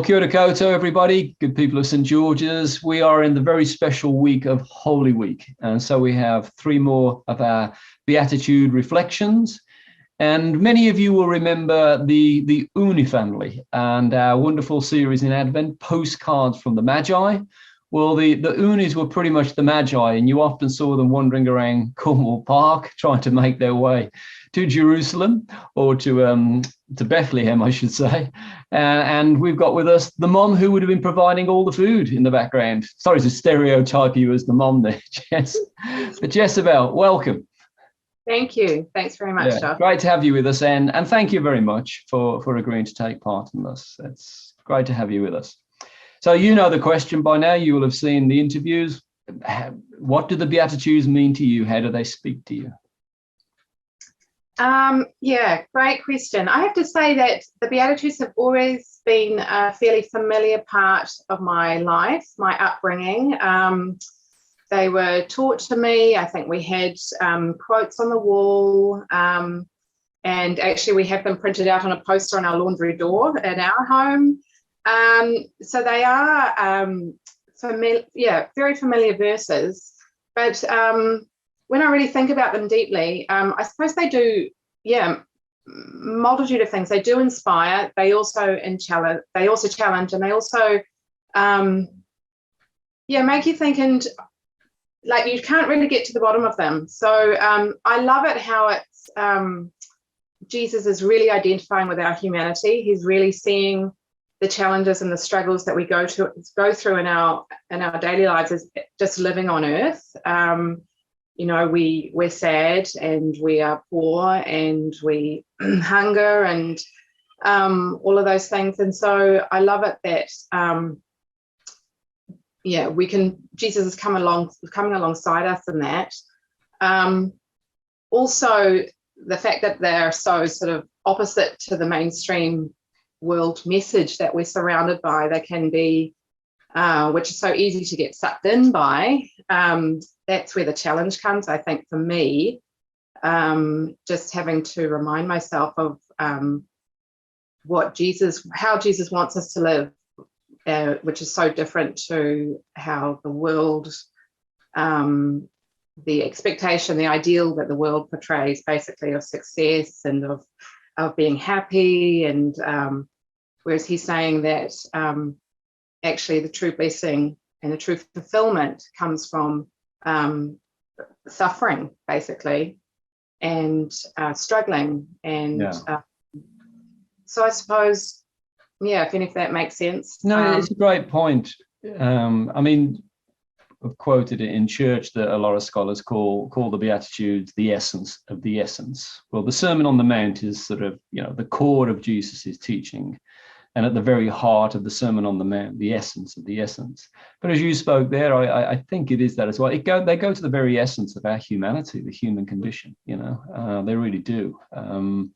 Well, kia ora koutou, everybody, good people of St. George's. We are in the very special week of Holy Week. And so we have 3 more of our Beatitude reflections. And many of you will remember the Unni family and our wonderful series in Advent, Postcards from the Magi. Well, the Unnis were pretty much the Magi, and you often saw them wandering around Cornwall Park trying to make their way to Jerusalem, or to Bethlehem, I should say. And we've got with us the mom who would have been providing all the food in the background. Sorry to stereotype you as the mom there, Jess. But Jessabel, welcome. Thank you. Thanks very much, Josh. Great to have you with us, and thank you very much for agreeing to take part in this. It's great to have you with us. So you know the question by now. You will have seen the interviews. What do the Beatitudes mean to you? How do they speak to you? Yeah, great question. I have to say that the Beatitudes have always been a fairly familiar part of my life, my upbringing. They were taught to me. I think we had quotes on the wall, and actually we have them printed out on a poster on our laundry door at our home. So they are very familiar verses, but when I really think about them deeply, I suppose they do, multitude of things. They do inspire. They also challenge. And they also, make you think, and like you can't really get to the bottom of them. So I love it how it's Jesus is really identifying with our humanity. He's really seeing the challenges and the struggles that we go through in our daily lives as just living on earth. We're sad, and we are poor, and we hunger, and all of those things. And so I love it that Jesus is coming alongside us in that. Also, the fact that they're so sort of opposite to the mainstream world message that we're surrounded by. They can be, which is so easy to get sucked in by. That's where the challenge comes, I think, for me, just having to remind myself of how Jesus wants us to live, which is so different to how the world, the expectation, the ideal that the world portrays, basically, of success and of being happy, and whereas he's saying that actually the true blessing and the true fulfillment comes from suffering, basically, and struggling. And so I suppose, if any of that makes sense. No, it's a great point. I mean, I've quoted it in church that a lot of scholars call the Beatitudes the essence of the essence. Well, the Sermon on the Mount is sort of, the core of Jesus's teaching, and at the very heart of the Sermon on the Mount, the essence of the essence. But as you spoke there, I think it is that as well. They go to the very essence of our humanity, the human condition. They really do. And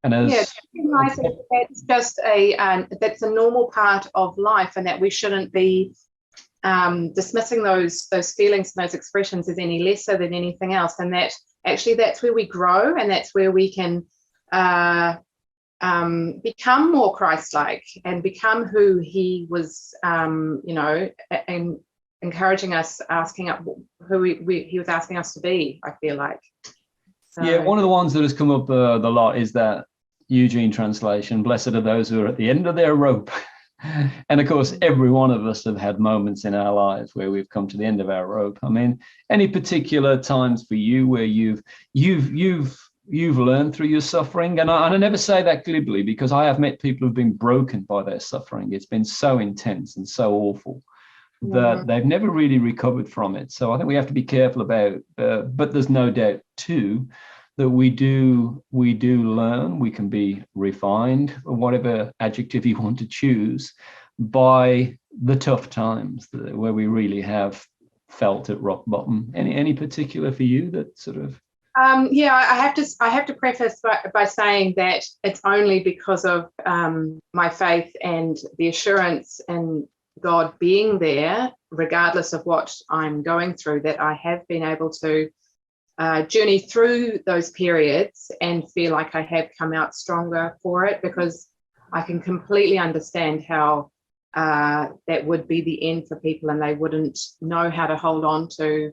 as that's just that's a normal part of life, and that we shouldn't be dismissing those feelings and those expressions as any lesser than anything else, and that actually that's where we grow, and that's where we can become more Christ-like and become who he was, and encouraging us, asking up who he was asking us to be, I feel like. So. Yeah, one of the ones that has come up a lot is that Eugene translation, blessed are those who are at the end of their rope. And of course, every one of us have had moments in our lives where we've come to the end of our rope. I mean, any particular times for you where you've learned through your suffering? And I never say that glibly, because I have met people who've been broken by their suffering. It's been so intense and so awful that they've never really recovered from it. So I think we have to be careful about, but there's no doubt too, that we do learn, we can be refined, or whatever adjective you want to choose, by the tough times where we really have felt at rock bottom. Any particular for you that sort of? I have to preface by saying that it's only because of my faith and the assurance in God being there, regardless of what I'm going through, that I have been able to journey through those periods and feel like I have come out stronger for it, because I can completely understand how that would be the end for people, and they wouldn't know how to hold on to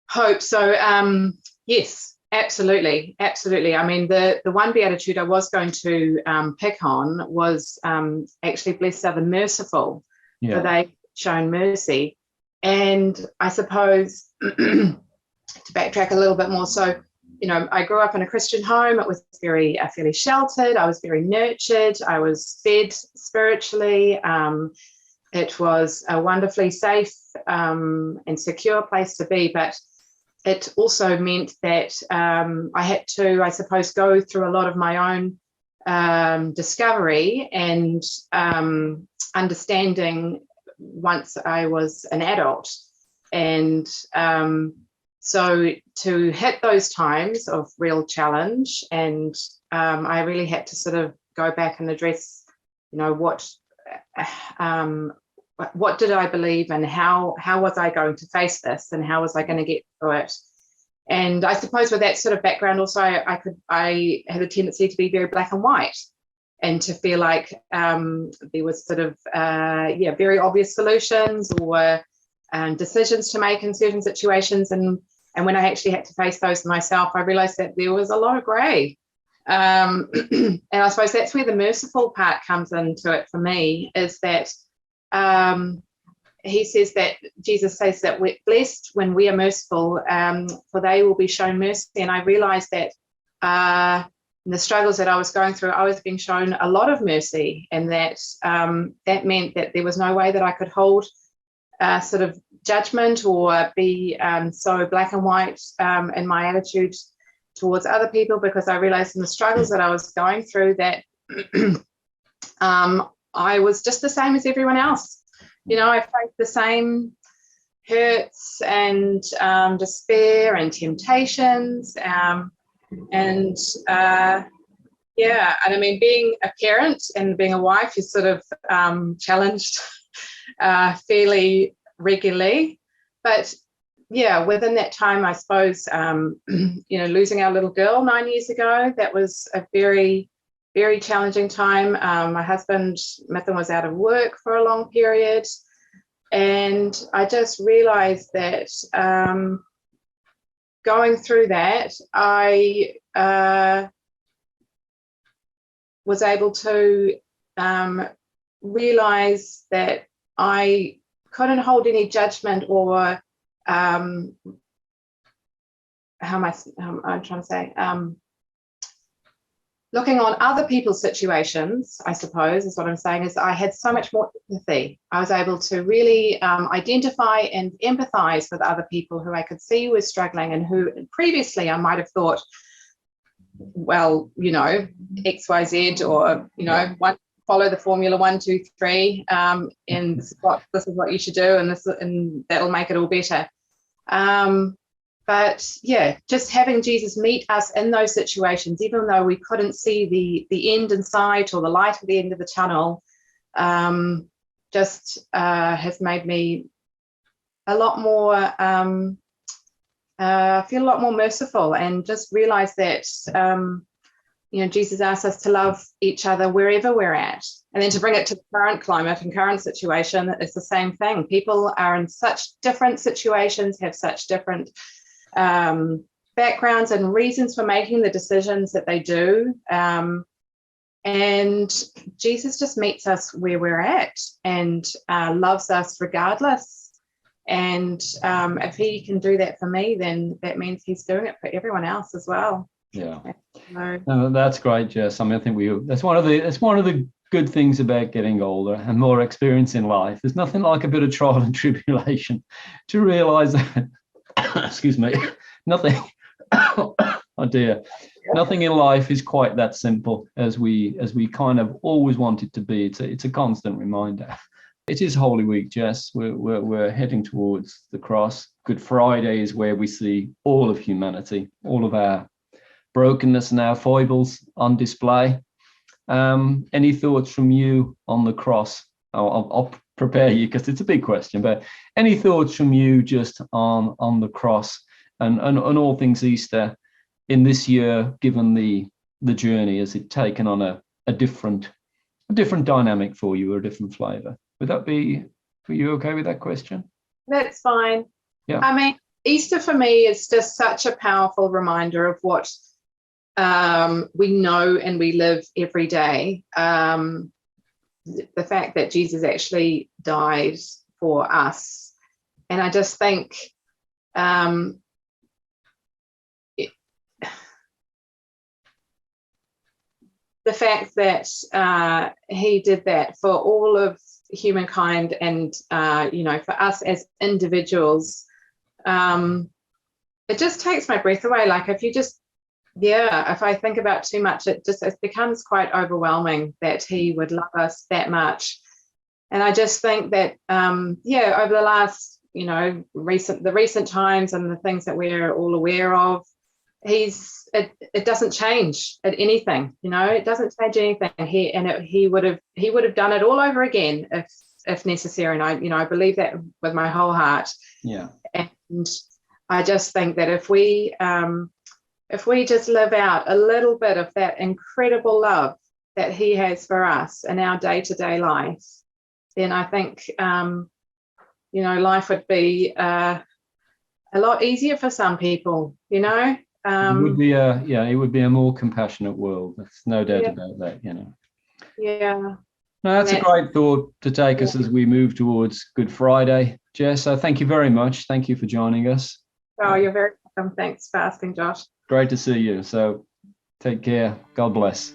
hope. So yes, absolutely. I mean, the one beatitude I was going to pick on was actually, blessed are the merciful, for they shown mercy. And I suppose to backtrack a little bit more, so I grew up in a Christian home. It was very fairly sheltered. I was very nurtured. I was fed spiritually. It was a wonderfully safe and secure place to be, but it also meant that I had to, I suppose, go through a lot of my own discovery and understanding once I was an adult. And so to hit those times of real challenge, and I really had to sort of go back and address, what did I believe, and how was I going to face this, and how was I going to get through it? And I suppose with that sort of background also, I had a tendency to be very black and white, and to feel like there was sort of very obvious solutions or decisions to make in certain situations, and when I actually had to face those myself, I realized that there was a lot of grey. And I suppose that's where the merciful part comes into it for me, is that he says that, Jesus says that we're blessed when we are merciful, for they will be shown mercy. And I realized that in the struggles that I was going through, I was being shown a lot of mercy, and that that meant that there was no way that I could hold sort of judgment or be so black and white in my attitude towards other people, because I realized in the struggles that I was going through that I was just the same as everyone else. I faced the same hurts and despair and temptations, and I mean, being a parent and being a wife is sort of challenged fairly regularly. But within that time, I suppose, losing our little girl 9 years ago, that was a very, very challenging time. My husband, Mithan, was out of work for a long period. And I just realized that going through that, I was able to realize that I couldn't hold any judgment or I'm trying to say, looking on other people's situations, I suppose, is what I'm saying, is I had so much more empathy. I was able to really identify and empathize with other people who I could see were struggling, and who previously I might have thought, well, X, Y, Z, or, follow the formula 1, 2, 3, and this is what you should do, and that'll make it all better. But just having Jesus meet us in those situations, even though we couldn't see the end in sight or the light at the end of the tunnel, just has made me a lot more, feel a lot more merciful, and just realize that, Jesus asks us to love each other wherever we're at. And then to bring it to the current climate and current situation, it's the same thing. People are in such different situations, have such different backgrounds and reasons for making the decisions that they do. And Jesus just meets us where we're at, and loves us regardless. And if he can do that for me, then that means he's doing it for everyone else as well. Yeah, no, that's great, Jess. I mean, I think that's one of the good things about getting older and more experience in life. There's nothing like a bit of trial and tribulation to realize that excuse me, nothing oh dear, nothing in life is quite that simple as we kind of always want it to be. It's a constant reminder. It is Holy Week, Jess. We're heading towards the cross. Good Friday is where we see all of humanity, all of our brokenness and our foibles on display. Any thoughts from you on the cross? I'll prepare you, because it's a big question, but any thoughts from you just on the cross and all things Easter in this year, given the journey? Has it taken on a different a different dynamic for you, or a different flavor. Would that be, for you, okay with that question? That's fine. Yeah. I mean, Easter for me is just such a powerful reminder of what we know and we live every day. The fact that Jesus actually died for us. And I just think the fact that he did that for all of humankind, and for us as individuals, it just takes my breath away. Like, if I think about too much, it becomes quite overwhelming that he would love us that much. And I just think that over the last recent times and the things that we're all aware of, it doesn't change at anything. It doesn't change anything. He would have done it all over again if necessary. And I believe that with my whole heart. Yeah. And I just think that if we just live out a little bit of that incredible love that he has for us in our day-to-day life, then I think life would be a lot easier for some people. It would be it would be a more compassionate world. There's no doubt about that. Yeah. No, that's a great thought to take us as we move towards Good Friday. Jess, thank you very much. Thank you for joining us. Oh, you're very welcome. Thanks for asking, Josh. Great to see you. So take care. God bless.